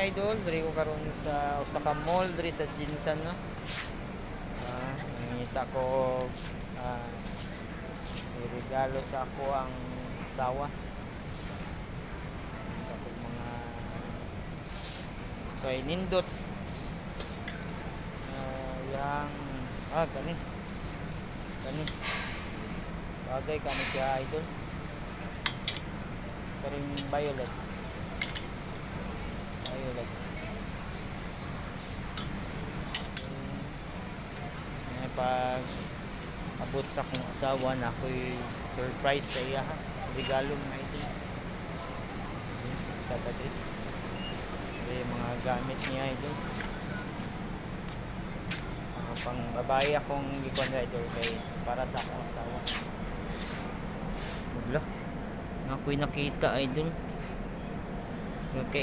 idol, diri ko karon sa usa ka mall diri sa Jinsan no. Nangita ko ah regalo sa ako ang asawa. Nangita ko mga so nindot yang kani bagay kani siya idol, karing violet pag abot sa akong asawa na ako'y surprise sa iya ha, regalo na ito sa Patrick. Mga gamit niya ito pang babae akong gikon idol guys para sa akong asawa. Mugla na ako'y nakita idol. Okay.